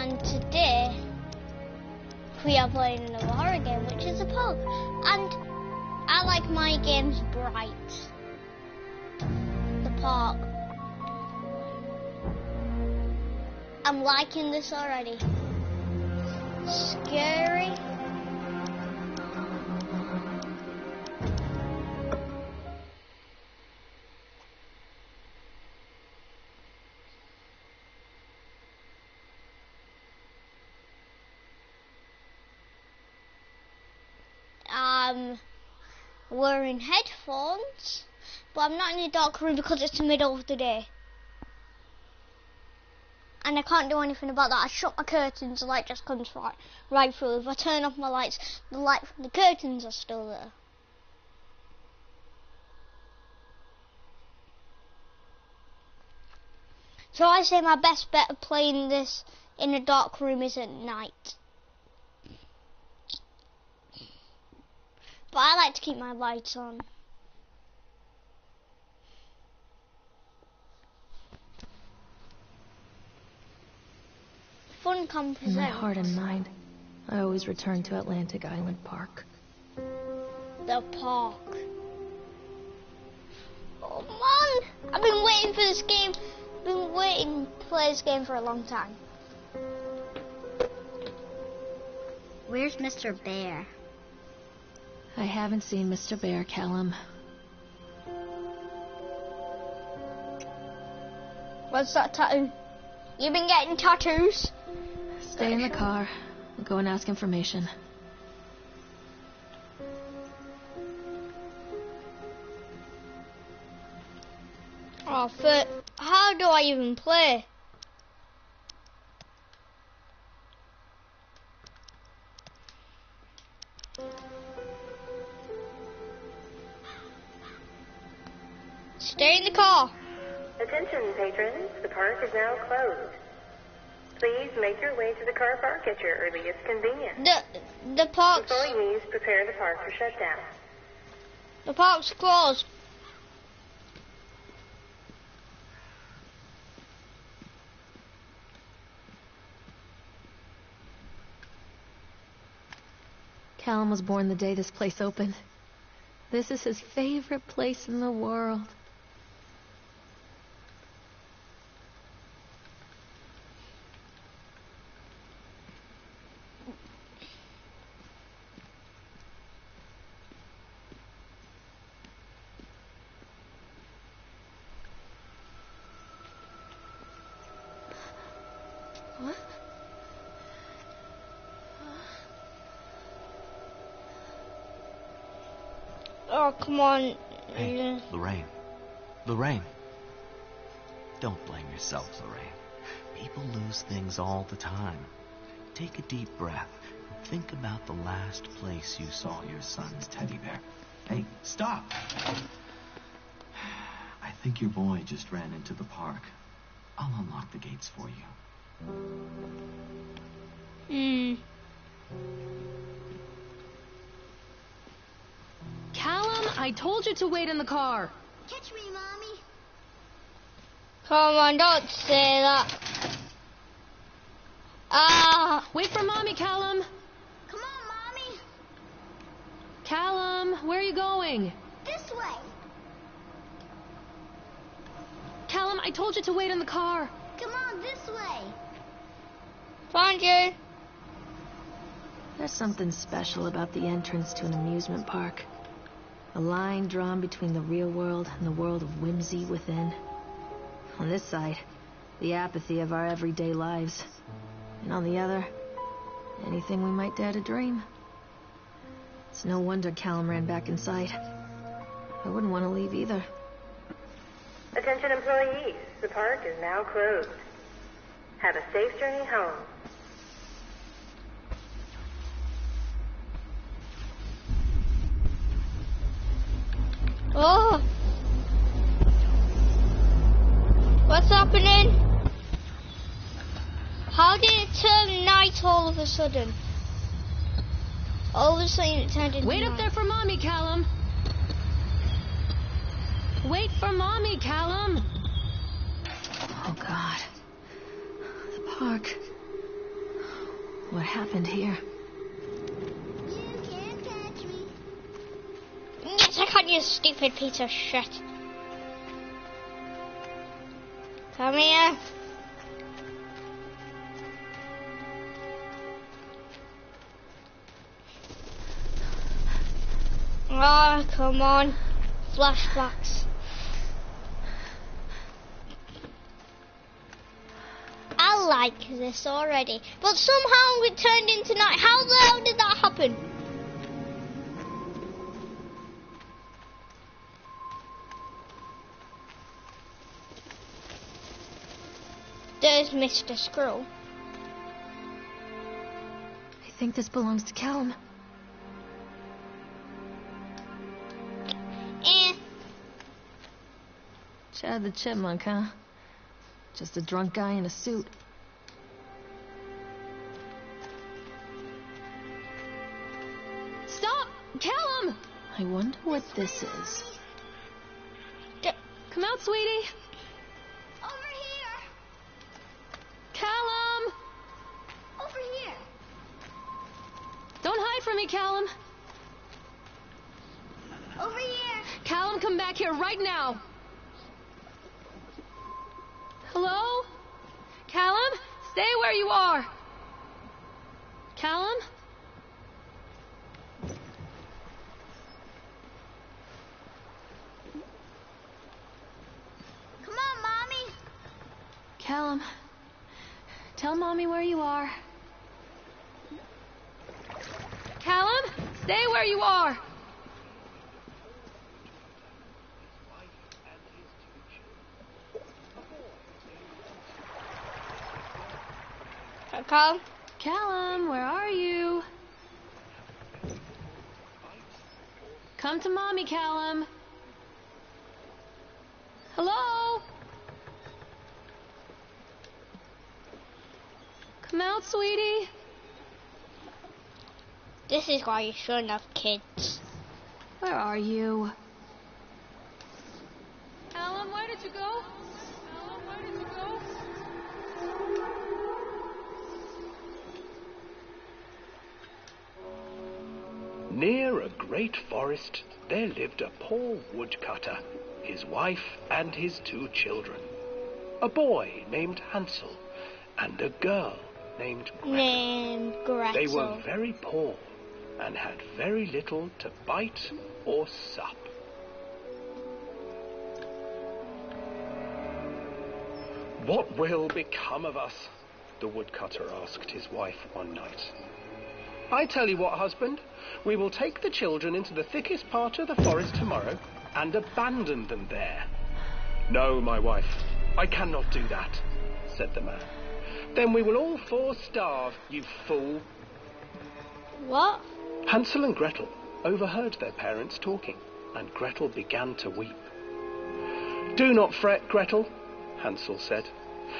And today we are playing another horror game, which is a Pog. And I like my games bright. The Park. I'm liking this already. Scary. Wearing headphones, but I'm not in a dark room because it's the middle of the day. And I can't do anything about that. I shut my curtains, the light just comes right through. If I turn off my lights, the light from the curtains are still there. So I say my best bet of playing this in a dark room is at night. But I like to keep my lights on. Funcom presents. In my heart and mind, I always return to Atlantic Island Park. The park. Oh man! I've been waiting for this game. Been waiting to play this game for a long time. Where's Mr. Bear? I haven't seen Mr. Bear, Callum. What's that tattoo? You been getting tattoos? Stay in the car. I'll go and ask information. Oh, how do I even play? Stay in the car. Attention, patrons. The park is now closed. Please make your way to the car park at your earliest convenience. The park's... Employees prepare the park for shutdown. The park's closed. Callum was born the day this place opened. This is his favorite place in the world. What? Oh, come on. Hey, Lorraine. Lorraine. Don't blame yourself, Lorraine. People lose things all the time. Take a deep breath and think about the last place you saw your son's teddy bear. Hey, stop! I think your boy just ran into the park. I'll unlock the gates for you. Callum, I told you to wait in the car. Catch me, Mommy. Come on, don't say that. Wait for Mommy, Callum. Come on, Mommy. Callum, where are you going? This way. Callum, I told you to wait in the car. Come on, this way. Found you. There's something special about the entrance to an amusement park. A line drawn between the real world and the world of whimsy within. On this side, the apathy of our everyday lives. And on the other, anything we might dare to dream. It's no wonder Callum ran back inside. I wouldn't want to leave either. Attention, employees. The park is now closed. Have a safe journey home. Oh! What's happening? How did it turn night all of a sudden? All of a sudden it turned into Wait night. up there for Mommy, Callum. Wait for Mommy, Callum. Oh, God. The park. happened here? You can't catch me. Yes, I can't, you stupid piece of shit. Come here. Oh, come on. Flashbacks. I like this already. But somehow it turned into night. How the hell did that happen? There's Mr. Squirrel. I think this belongs to Callum. Chad the Chipmunk, huh? Just a drunk guy in a suit. Stop! Callum! I wonder what this is. Come out, sweetie. Over here. Callum! Over here. Don't hide from me, Callum. Over here. Callum, come back here right now. Hello? Callum? Stay where you are. Callum? Come on, Mommy. Callum, tell Mommy where you are. Callum, stay where you are. Come. Callum, where are you? Come to Mommy, Callum. Hello? Come out, sweetie. This is why you shouldn't have kids. Where are you? Callum, where did you go? Callum, where did you go? Near a great forest, there lived a poor woodcutter, his wife and his 2 children. A boy named Hansel and a girl named Gretel. Named Gretel. They were very poor and had very little to bite or sup. What will become of us? The woodcutter asked his wife one night. I tell you what, husband, we will take the children into the thickest part of the forest tomorrow and abandon them there. No, my wife, I cannot do that, said the man. Then we will all 4 starve, you fool. What? Hansel and Gretel overheard their parents talking, and Gretel began to weep. Do not fret, Gretel, Hansel said.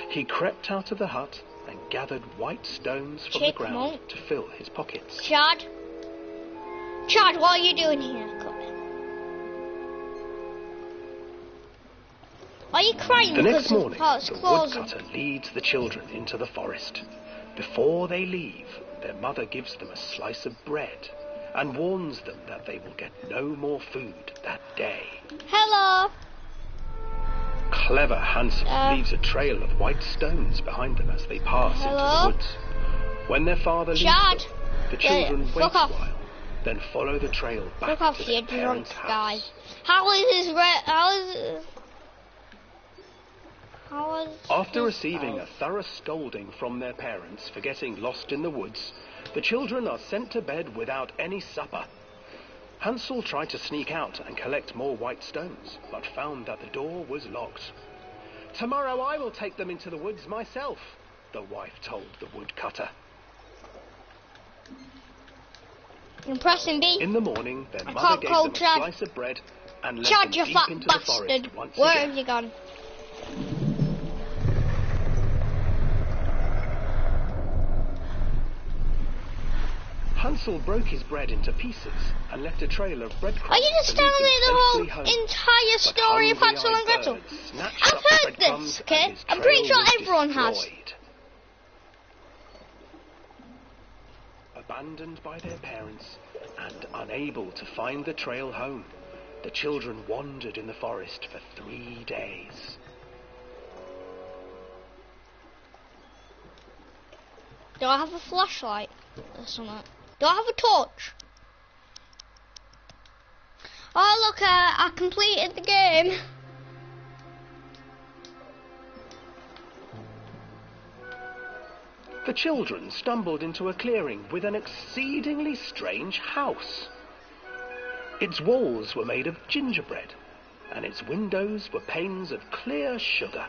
He crept out of the hut and gathered white stones from the ground to fill his pockets. Chad? Chad, what are you doing here? Come here. Are you crying? The next morning, the woodcutter leads the children into the forest. Before they leave, their mother gives them a slice of bread and warns them that they will get no more food that day. Hello. Clever Hansel leaves a trail of white stones behind them as they pass into the woods. When their father leaves them, the children wait a while, then follow the trail back to their parents' house. After receiving a thorough scolding from their parents for getting lost in the woods, the children are sent to bed without any supper. Hansel tried to sneak out and collect more white stones, but found that the door was locked. Tomorrow I will take them into the woods myself, the wife told the woodcutter. Impressing B. In the morning, their mother gave them a slice of bread and led them deep into the forest once Where again. have you gone? Hansel broke his bread into pieces and left a trail of breadcrumbs. Are you just telling me the whole entire story of Hansel and Gretel? I've heard this, okay? I'm pretty sure everyone has. abandoned by their parents and unable to find the trail home, the children wandered in the forest for 3 days. Do I have a flashlight or something? Do I have a torch? Oh look, I completed the game. The children stumbled into a clearing with an exceedingly strange house. Its walls were made of gingerbread, and its windows were panes of clear sugar.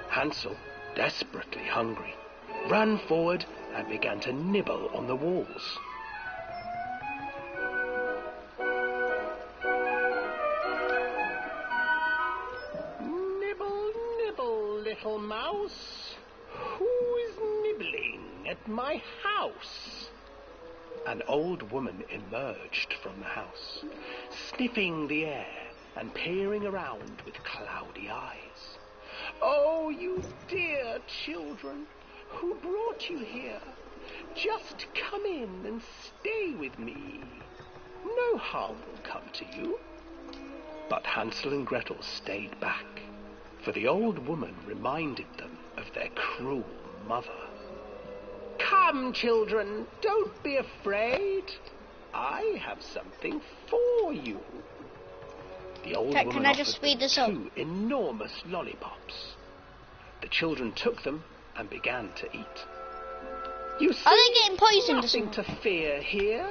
Hansel, desperately hungry, ran forward and began to nibble on the walls. Nibble, nibble, little mouse. Who is nibbling at my house? An old woman emerged from the house, sniffing the air and peering around with cloudy eyes. Oh, you dear children, who brought you here? Just come in and stay with me. No harm will come to you. But Hansel and Gretel stayed back, for the old woman reminded them of their cruel mother. Come, children, don't be afraid. I have something for you. The old woman can I just speed this up? 2 enormous lollipops. The children took them and began to eat. You see, Are they getting poisoned or nothing something? to fear here.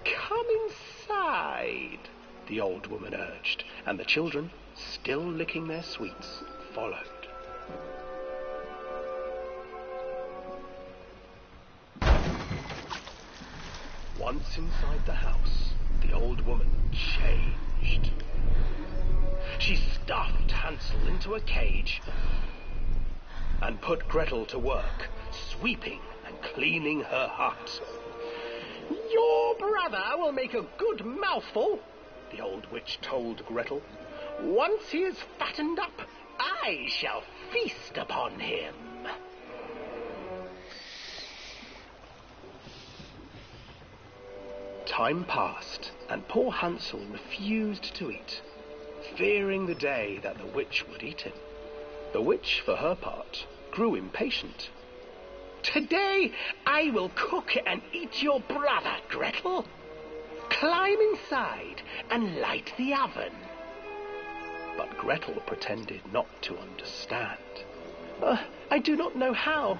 Come inside, the old woman urged, and the children, still licking their sweets, followed. Once inside the house, the old woman changed. She stuffed Hansel into a cage and put Gretel to work, sweeping and cleaning her hut. Your brother will make a good mouthful, the old witch told Gretel. Once he is fattened up, I shall feast upon him. Time passed, and poor Hansel refused to eat, fearing the day that the witch would eat him. The witch, for her part, grew impatient. Today I will cook and eat your brother, Gretel. Climb inside and light the oven. But Gretel pretended not to understand. I do not know how.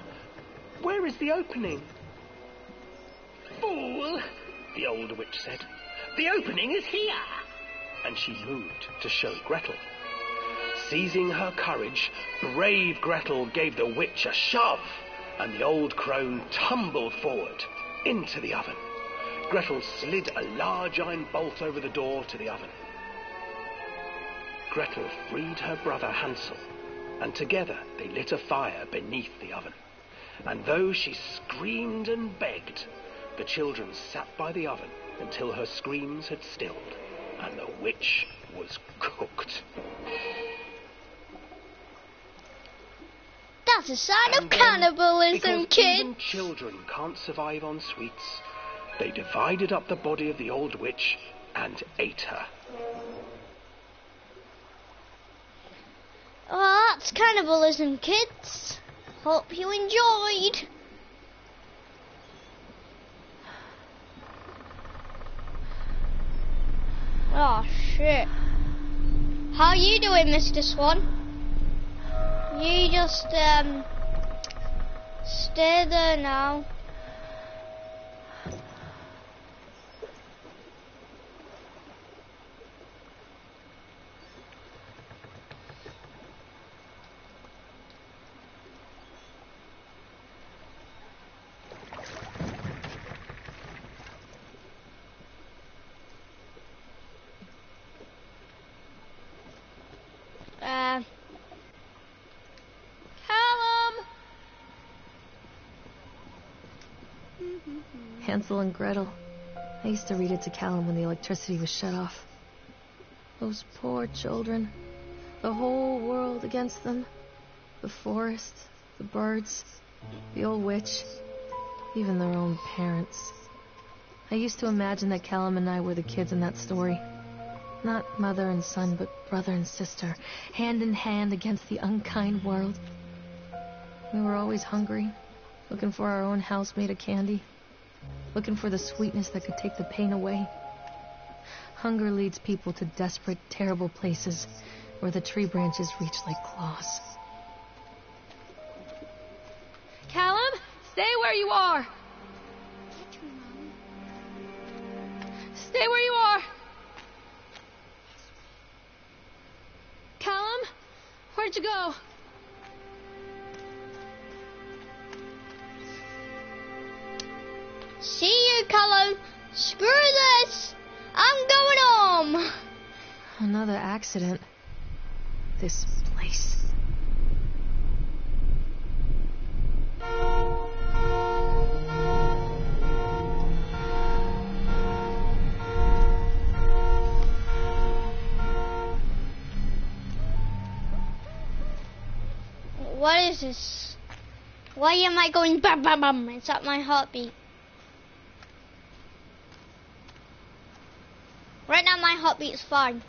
Where is the opening? Fool, the old witch said. The opening is here. And she moved to show Gretel. Seizing her courage, brave Gretel gave the witch a shove, and the old crone tumbled forward into the oven. Gretel slid a large iron bolt over the door to the oven. Gretel freed her brother Hansel, and together they lit a fire beneath the oven. And though she screamed and begged, the children sat by the oven until her screams had stilled, and the witch was cooked. That's a sign of And then, cannibalism, because kid. even children can't survive on sweets, they divided up the body of the old witch and ate her. Well, that's cannibalism, kids. Hope you enjoyed. Oh, shit. How you doing, Mr. Swan? You just, stay there now. Callum! Hansel and Gretel. I used to read it to Callum when the electricity was shut off. Those poor children. The whole world against them. The forest, the birds, the old witch. even their own parents. I used to imagine that Callum and I were the kids in that story. Not mother and son, but brother and sister, hand in hand against the unkind world. We were always hungry, looking for our own house made of candy, looking for the sweetness that could take the pain away. Hunger leads people to desperate, terrible places where the tree branches reach like claws. Callum, stay where you are! Stay where you are! Callum? Where'd you go? See you, Callum. Screw this. I'm going home. Another accident. This place. What is this? Why am I going bam bam bam? It's at my heartbeat. Right now my heartbeat's fine.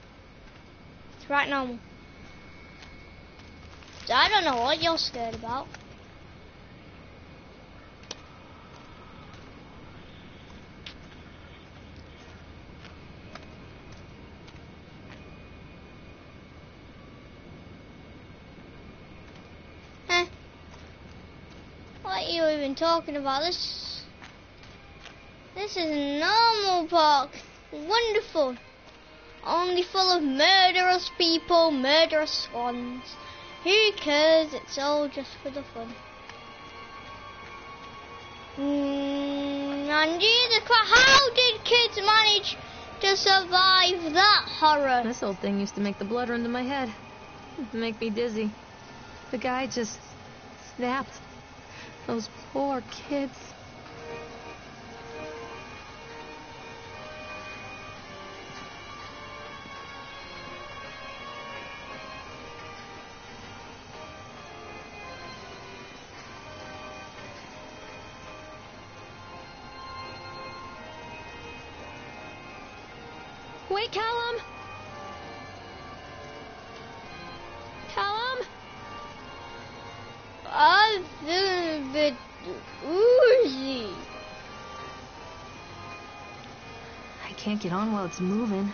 It's right normal. So I don't know what you're scared about. What are you even talking about? This is a normal park. Wonderful. Only full of murderous people, murderous swans. Who cares? It's all just for the fun. And Jesus Christ, how did kids manage to survive that horror? This old thing used to make the blood run to my head. Make me dizzy. The guy just snapped. Those poor kids. Wait, Callum! Callum? I'm feeling a bit woozy. I can't get on while it's moving.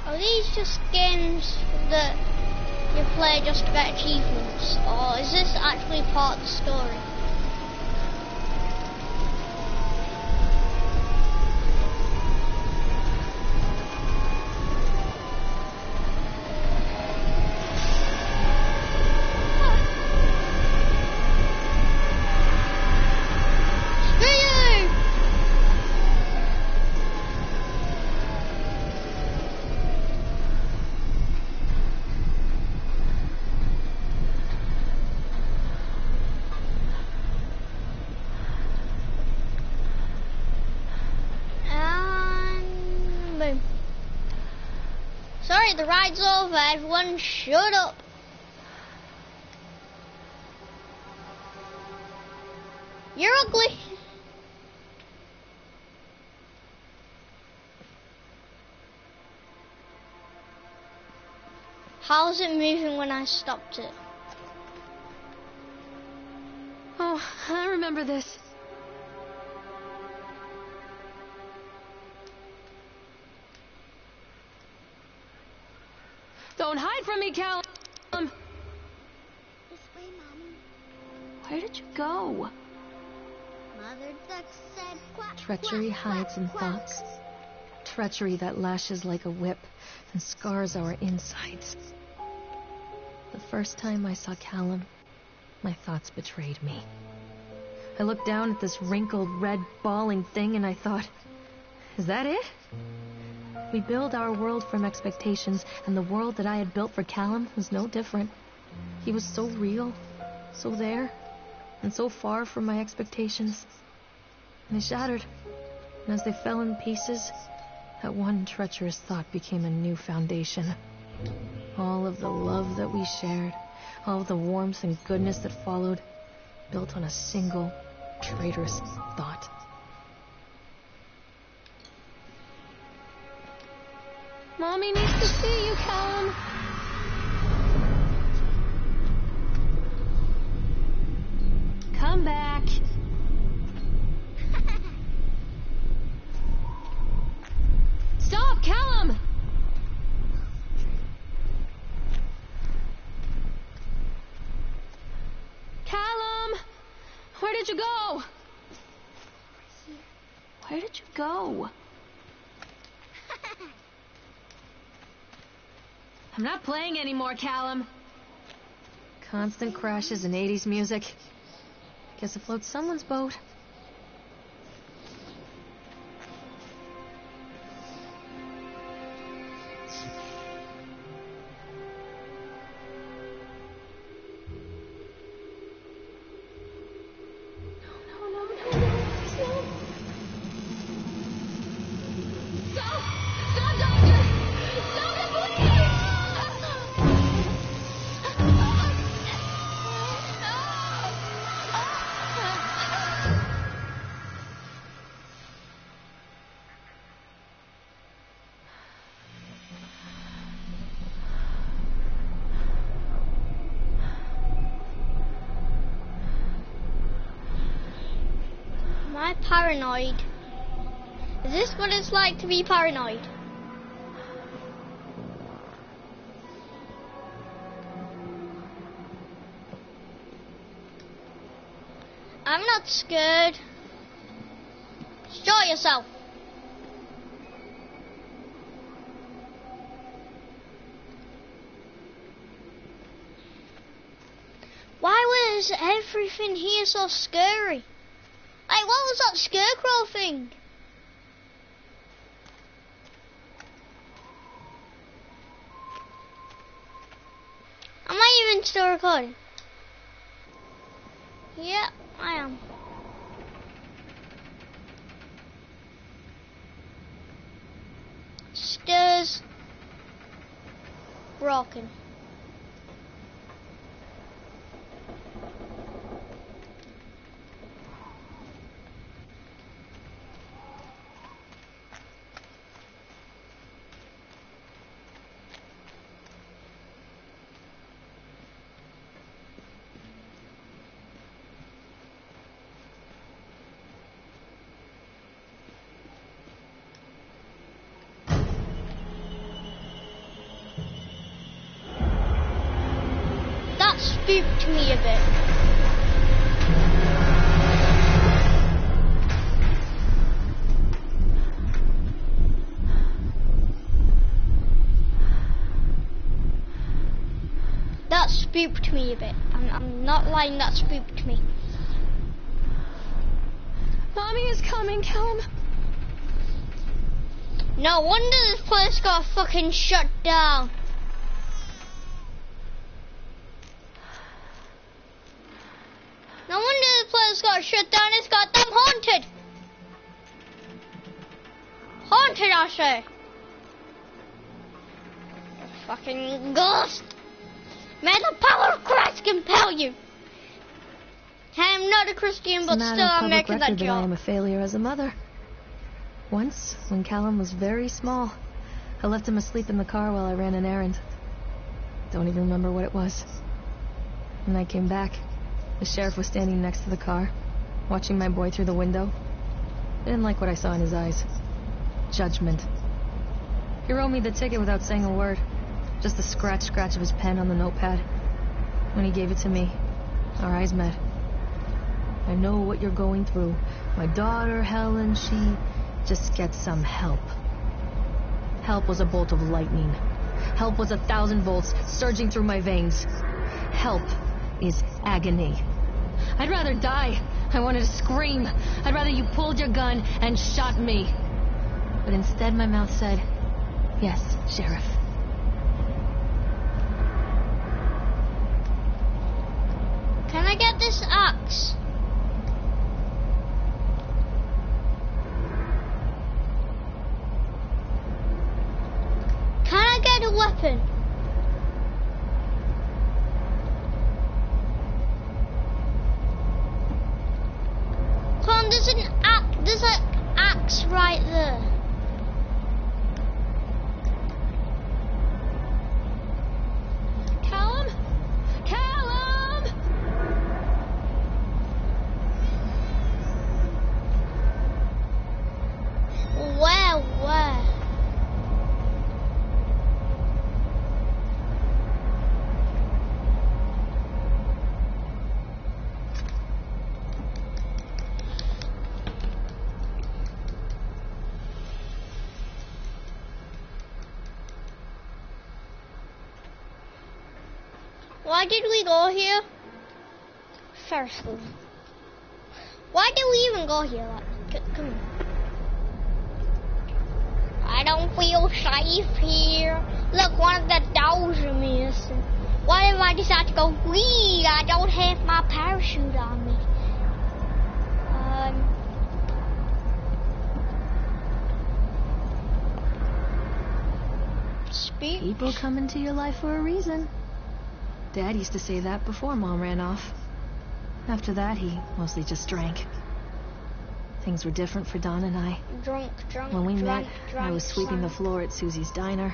Are these just games that you play just to get achievements, or is this actually part of the story? Sorry, the ride's over. Everyone shut up. You're ugly. How's it moving when I stopped it? Oh, I remember this. Don't hide from me, Callum! This way, Mommy. Where did you go? Mother Duck said quack. Treachery hides in thoughts. Treachery that lashes like a whip and scars our insides. The first time I saw Callum, My thoughts betrayed me. I looked down at this wrinkled, red, bawling thing and I thought, is that it? We build our world from expectations, and the world that I had built for Callum was no different. He was so real, so there, and so far from my expectations. And they shattered, and as they fell in pieces, that one treacherous thought became a new foundation. All of the love that we shared, all of the warmth and goodness that followed, built on a single, traitorous thought. Mommy needs to see you, Callum. Come back. Stop, Callum! Callum! Where did you go? Where did you go? I'm not playing anymore, Callum. Constant crashes and 80s music. Guess it floats someone's boat. Am I paranoid? Is this what it's like to be paranoid? I'm not scared. Show yourself. Why was everything here so scary? Like, what was that scarecrow thing? Am I even still recording? Yeah, I am. Stairs broken. Spooked me a bit. That spooked me a bit. I'm not lying, that spooked me. Mommy is coming, Callum. No wonder this place got fucking shut down. No wonder the place got shut down, it's got them haunted. Haunted, I say. A fucking ghost. May the power of Christ compel you. I am not a Christian, but still I'm making that job. I am a failure as a mother. Once, when Callum was very small, I left him asleep in the car while I ran an errand. Don't even remember what it was. When I came back, the sheriff was standing next to the car, watching my boy through the window. I didn't like what I saw in his eyes. Judgment. He wrote me the ticket without saying a word. Just the scratch of his pen on the notepad. When he gave it to me, our eyes met. I know what you're going through. My daughter, Helen, she just gets some help. Help was a bolt of lightning. Help was 1,000 volts surging through my veins. Help is agony. I'd rather die. I wanted to scream. I'd rather you pulled your gun and shot me. But instead my mouth said, yes, Sheriff. Can I get this axe? Can I get a weapon? Come on, there's an axe right there. Callum? Callum! Where? Why did we go here? Ferris wheel. Why did we even go here? Come on. I don't feel safe here. Look, one of the doors are missing. Why did I decide to go? Wee! I don't have my parachute on me. Speak. People come into your life for a reason. Dad used to say that before Mom ran off. After that, he mostly just drank. Things were different for Don and I. Drunk. When we met, I was sweeping the floor at Susie's diner.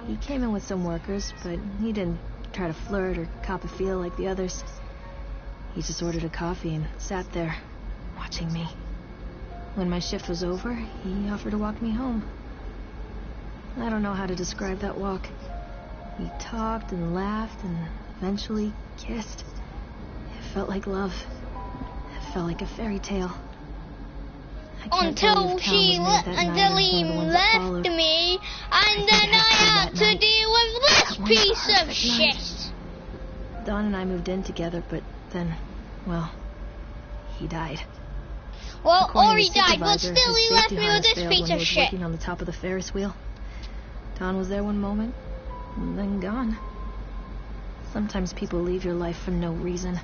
He came in with some workers, but he didn't try to flirt or cop a feel like the others. He just ordered a coffee and sat there, watching me. When my shift was over, he offered to walk me home. I don't know how to describe that walk. We talked and laughed and eventually kissed. It felt like love. It felt like a fairy tale. Until he left me, and then I had to deal with this piece of shit. Don and I moved in together, but then, well, he died. Well, or he died, but still he left me with this piece of shit. Working on the top of the Ferris wheel. Don was there one moment, and then gone. Sometimes people leave your life for no reason.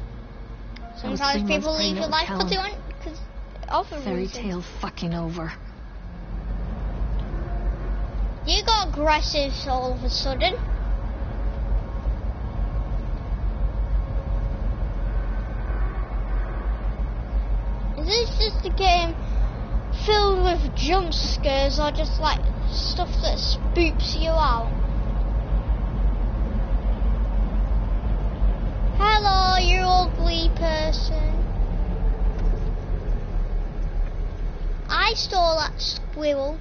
Sometimes people leave your life because they want, fairy tale fucking over. You got aggressive all of a sudden. Is this just a game filled with jump scares or just like stuff that spooks you out? Hello, you ugly person. I saw that squirrel,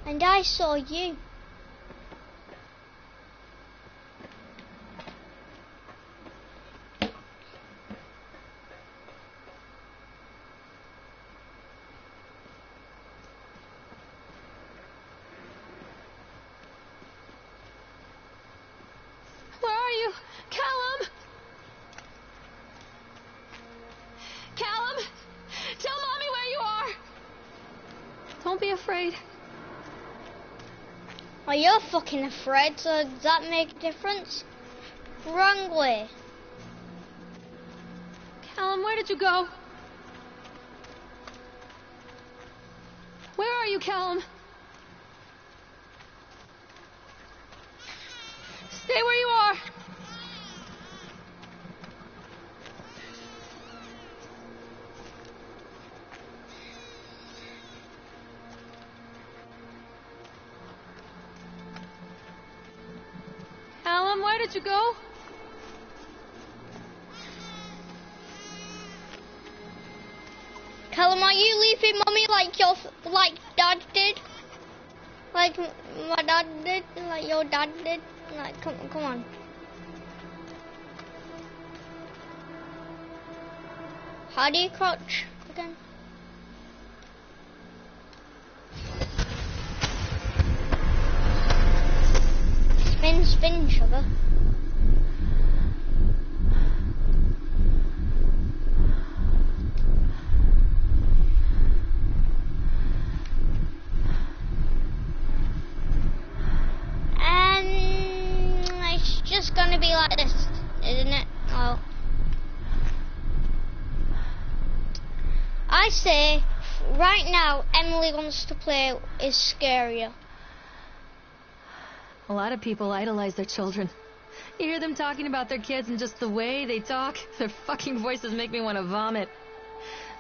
and I saw you. Where are you? Callum! Callum! Tell Mommy where you are! Don't be afraid. Oh, you're fucking afraid, so does that make a difference? Wrong way. Callum, where did you go? Where are you, Callum? Stay where you are. Callum, where did you go? Callum, are you leaving Mommy like Dad did? Like my dad did? Like your dad did? Like, come on. How do you crouch again? Spin, sugar. it's gonna be like this, isn't it? Oh. I say, right now, Emily Wants to Play is scarier. A lot of people idolize their children. You hear them talking about their kids and just the way they talk, their fucking voices make me want to vomit.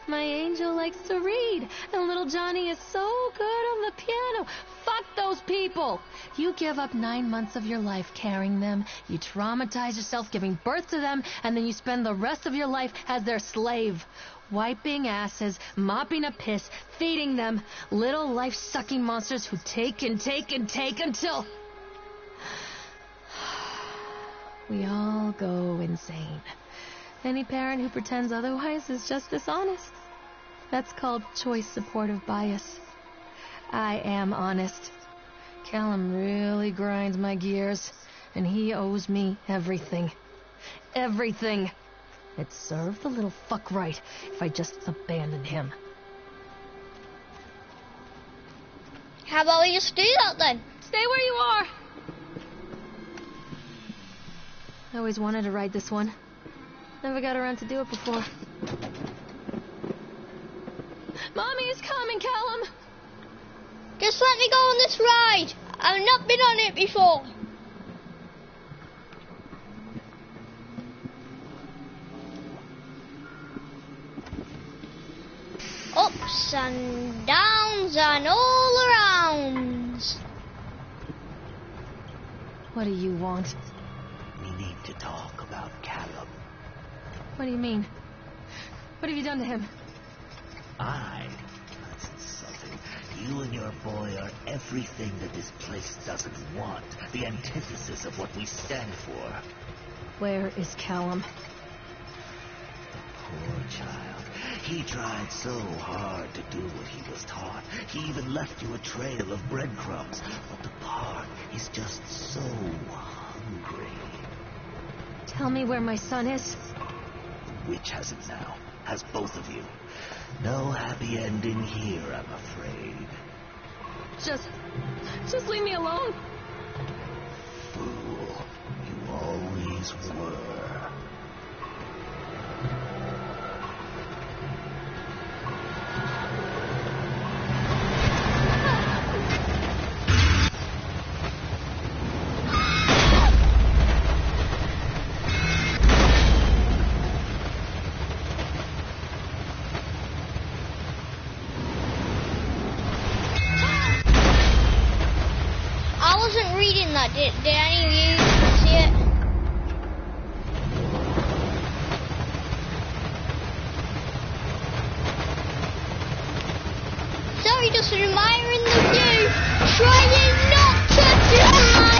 My angel likes to read, and little Johnny is so good on the piano. Fuck those people! You give up 9 months of your life carrying them, you traumatize yourself giving birth to them, and then you spend the rest of your life as their slave. Wiping asses, mopping a piss, feeding them. Little life-sucking monsters who take and take and take until... we all go insane. Any parent who pretends otherwise is just dishonest. That's called choice supportive bias. I am honest. Callum really grinds my gears, and he owes me everything. Everything. It'd serve the little fuck right if I just abandoned him. How about we just do that then? Stay where you are! I always wanted to ride this one. Never got around to do it before. Mommy is coming, Callum! Just let me go on this ride. I've not been on it before. Ups and downs and all arounds. What do you want? We need to talk about Callum. What do you mean? What have you done to him? That's insulting. You and your boy are everything that this place doesn't want. The antithesis of what we stand for. Where is Callum? Poor child. He tried so hard to do what he was taught. He even left you a trail of breadcrumbs. But the park is just so hungry. Tell me where my son is. The witch has it now. Has both of you. No happy ending here, I'm afraid. Just leave me alone. Fool. You always were. Did any of you see it? Sorry, just admiring the view, trying not to die!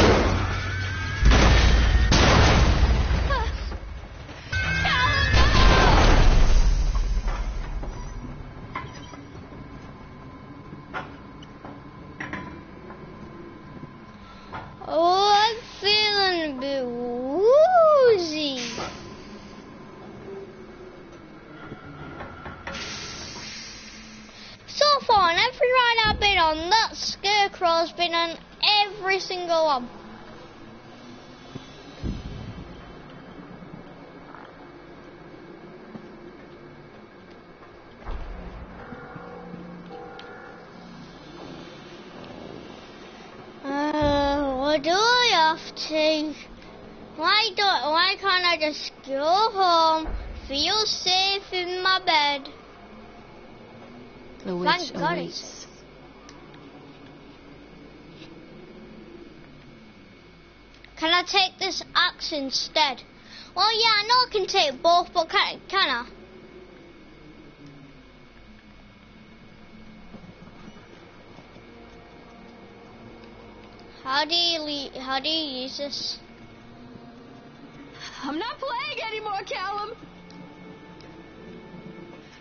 Oh, I'm feeling a bit woozy. So far, on every ride I've been on, that scarecrow's been on every single one. What do I have to? Why can't I just go home, feel safe in my bed? The witch Thank God awaits. Can I take this axe instead? Well, yeah, I know I can take both, but can I? How do you use this? I'm not playing anymore, Callum!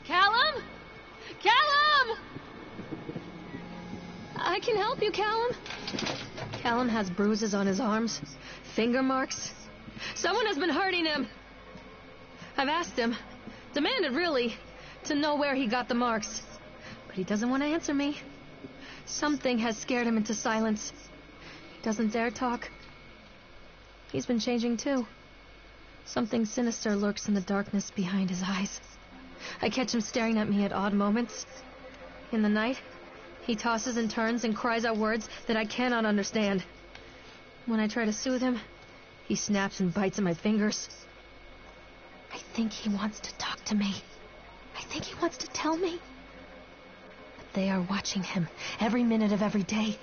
Callum? Callum! I can help you, Callum. Callum has bruises on his arms, finger marks. Someone has been hurting him. I've asked him, demanded really, to know where he got the marks. But he doesn't want to answer me. Something has scared him into silence. He doesn't dare talk. He's been changing too. Something sinister lurks in the darkness behind his eyes. I catch him staring at me at odd moments. In the night, he tosses and turns and cries out words that I cannot understand. When I try to soothe him, he snaps and bites at my fingers. I think he wants to talk to me. I think he wants to tell me. But they are watching him every minute of every day.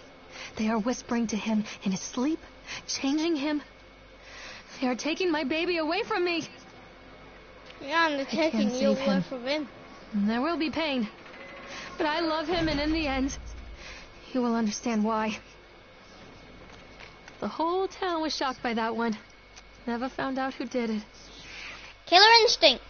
They are whispering to him in his sleep, changing him. They are taking my baby away from me. Yeah, and they're taking you away from him. There will be pain. But I love him, and in the end, you will understand why. The whole town was shocked by that one. Never found out who did it. Killer instinct.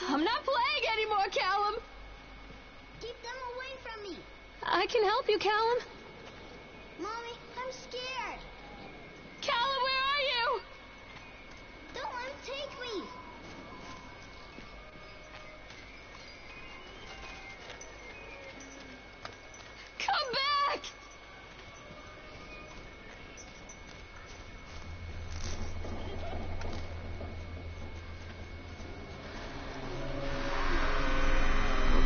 I'm not playing anymore, Callum! Keep them away from me! I can help you, Callum. Mommy, I'm scared! Callum, where are you? Don't let him take me! Come back!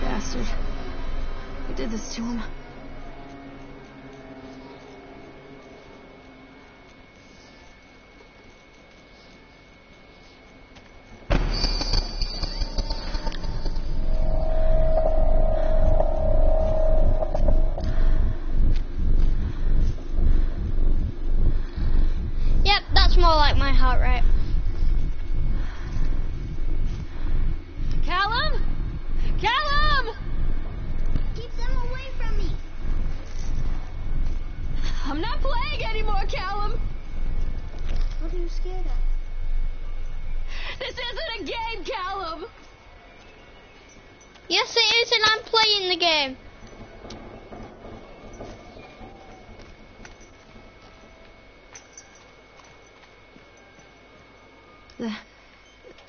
Bastard. Who did this to him? Yep, that's more like my heart rate. Callum? Callum! Keep them away from me! I'm not playing anymore, Callum! What are you scared of? This isn't a game, Callum! Yes, it is, and I'm playing the game.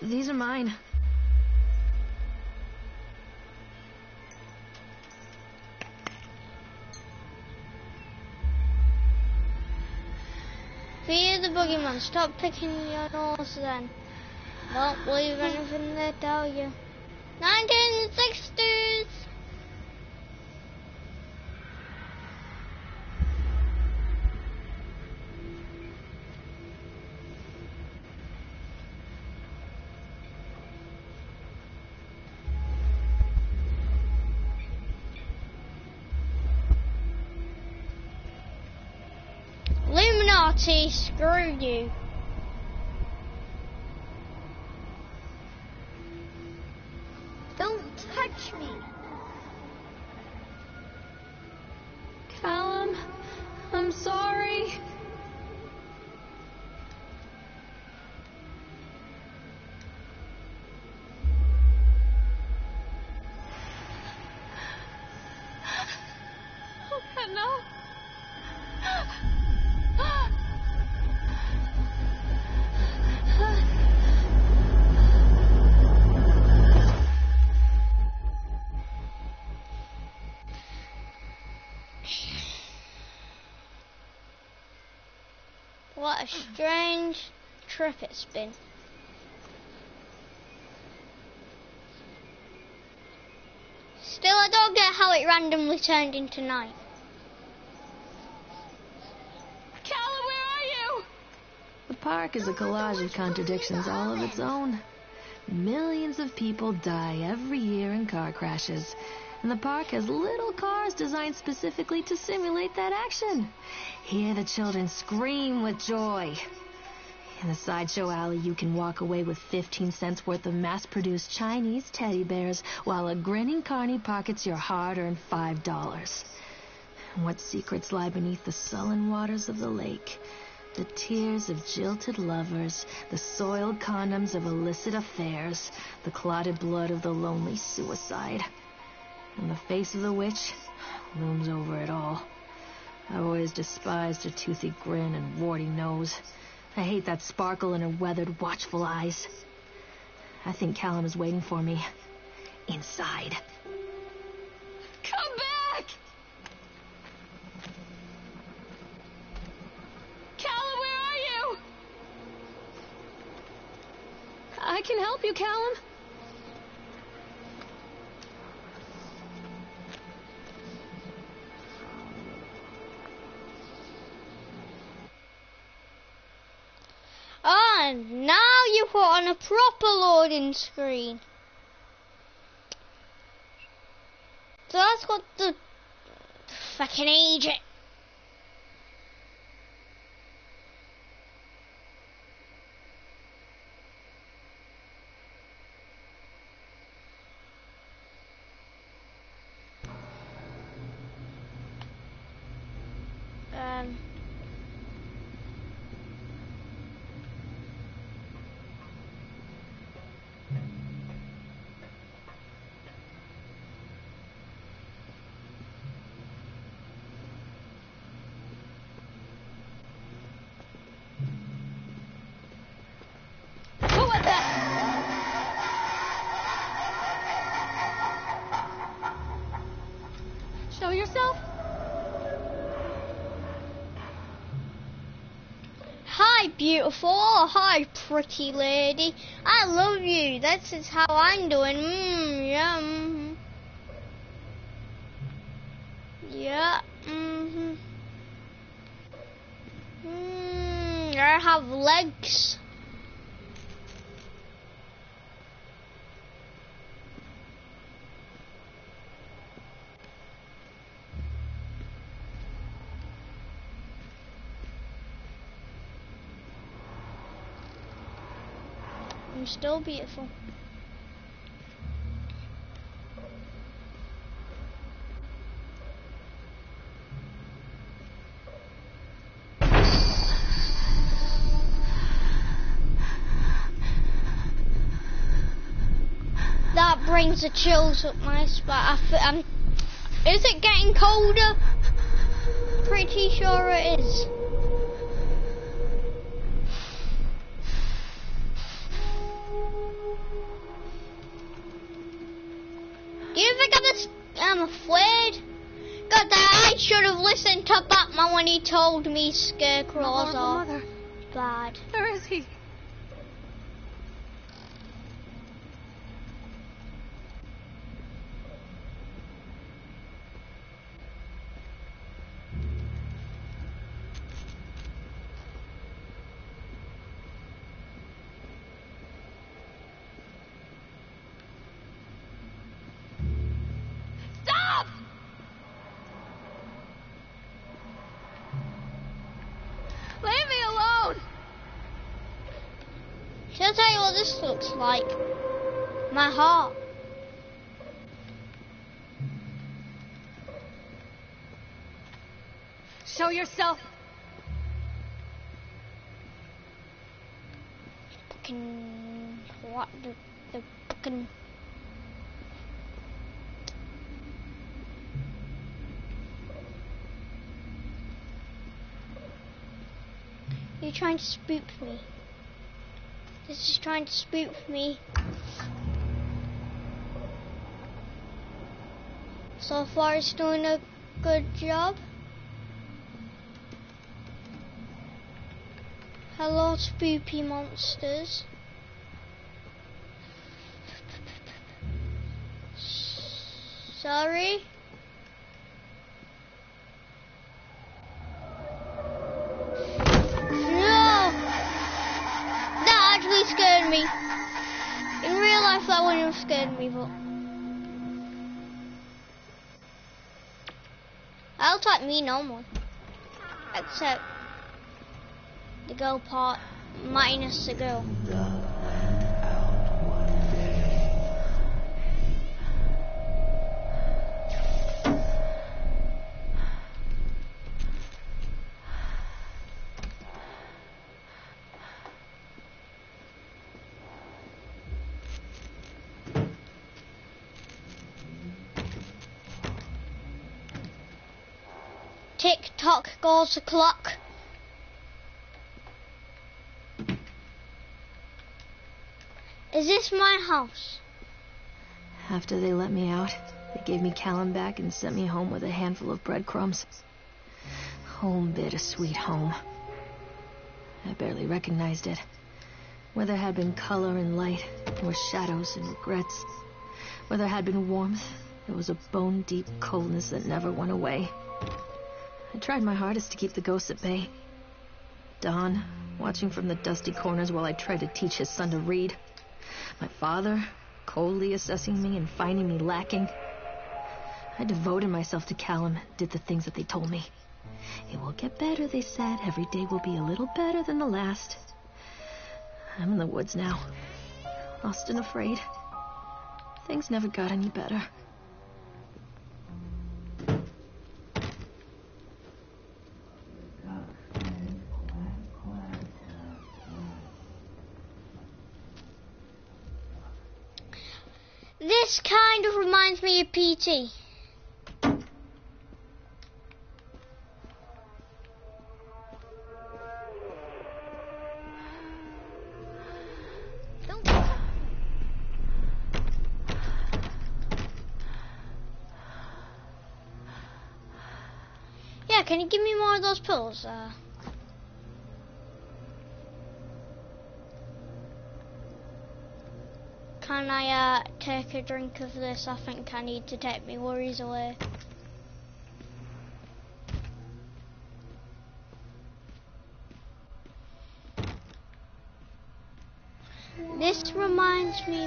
These are mine. Fear the boogeyman. Stop picking your nose then. Don't believe anything they tell you. 1960s! Illuminati, screw you. Don't touch me! Callum, I'm sorry. What a strange trip it's been. Still, I don't get how it randomly turned into night. Callum, where are you? The park is a collage of contradictions all of its own. Millions of people die every year in car crashes, and the park has little cars designed specifically to simulate that action. Hear the children scream with joy. In the sideshow alley, you can walk away with 15 cents worth of mass-produced Chinese teddy bears, while a grinning carny pockets your hard-earned $5. What secrets lie beneath the sullen waters of the lake? The tears of jilted lovers, the soiled condoms of illicit affairs, the clotted blood of the lonely suicide. And the face of the witch looms over it all. I've always despised her toothy grin and warty nose. I hate that sparkle in her weathered, watchful eyes. I think Callum is waiting for me. Inside. Come back! Callum, where are you? I can help you, Callum. And now you put on a proper loading screen. So that's got the fucking agent. Show yourself. Hi, beautiful. Hi, pretty lady. I love you. This is how I'm doing. Yum. Yeah. I have legs. I'm still beautiful. That brings the chills up my spine. Is it getting colder? Pretty sure it is. Do you think I'm afraid? God, I should have listened to Batman when he told me scarecrows are bad. Where is he? Stop! Leave me alone! Shall I tell you what this looks like? My heart. Show yourself. Fucking what the fucking. You're trying to spook me. This is trying to spook me. So far it's doing a good job. Hello, spooky monsters. Sorry? No! That actually scared me. In real life, that wouldn't have scared me, but... I'll type me normal. Except the girl part minus the girl. Tick tock goes the clock. Is this my house? After they let me out, they gave me Callum back and sent me home with a handful of breadcrumbs. Home, bittersweet home. I barely recognized it. Where there had been color and light, there were shadows and regrets. Where there had been warmth, there was a bone-deep coldness that never went away. I tried my hardest to keep the ghosts at bay. Don, watching from the dusty corners while I tried to teach his son to read. My father, coldly assessing me and finding me lacking. I devoted myself to Callum and did the things that they told me. It will get better, they said. Every day will be a little better than the last. I'm in the woods now, lost and afraid. Things never got any better. This kind of reminds me of PT. Yeah, can you give me more of those pills? Can I take a drink of this? I think I need to take my worries away. This reminds me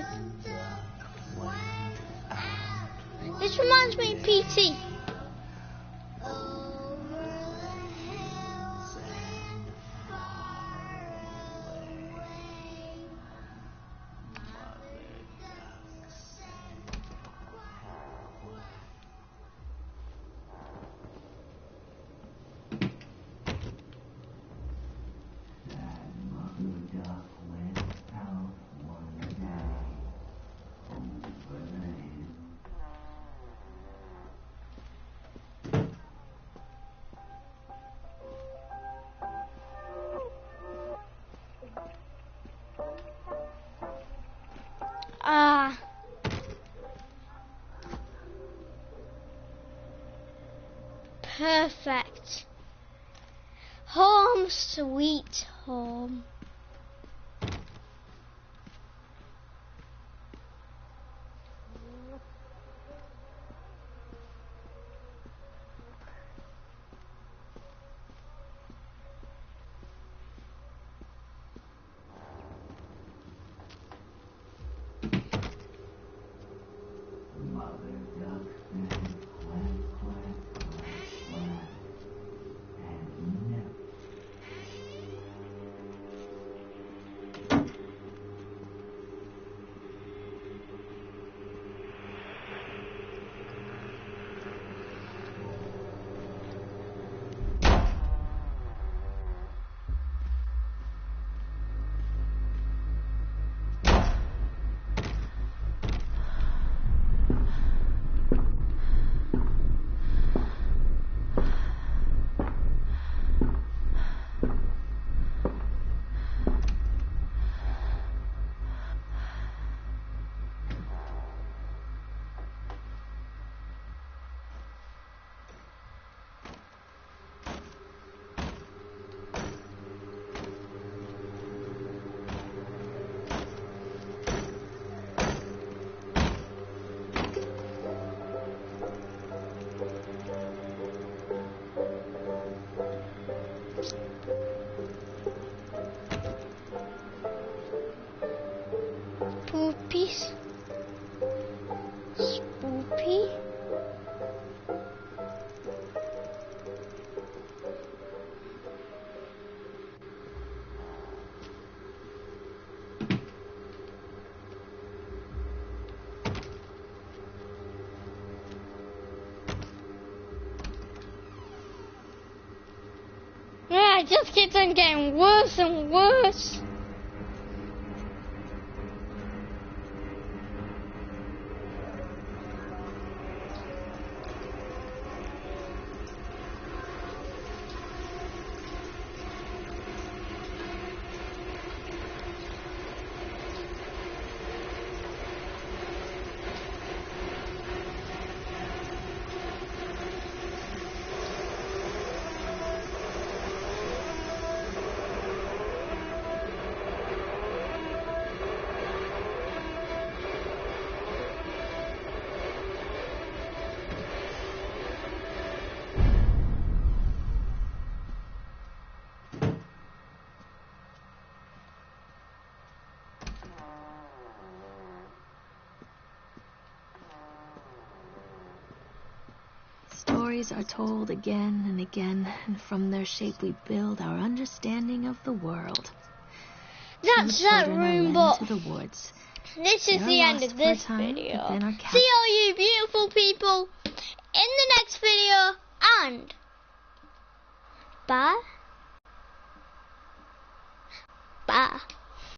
of PT. Perfect. Home, sweet home. creepy. Yeah, it just keeps on getting worse and worse. Stories are told again and again, and from their shape we build our understanding of the world. That's that room, but to the woods. this is the end of this video. See all you beautiful people in the next video, and bye. Bye.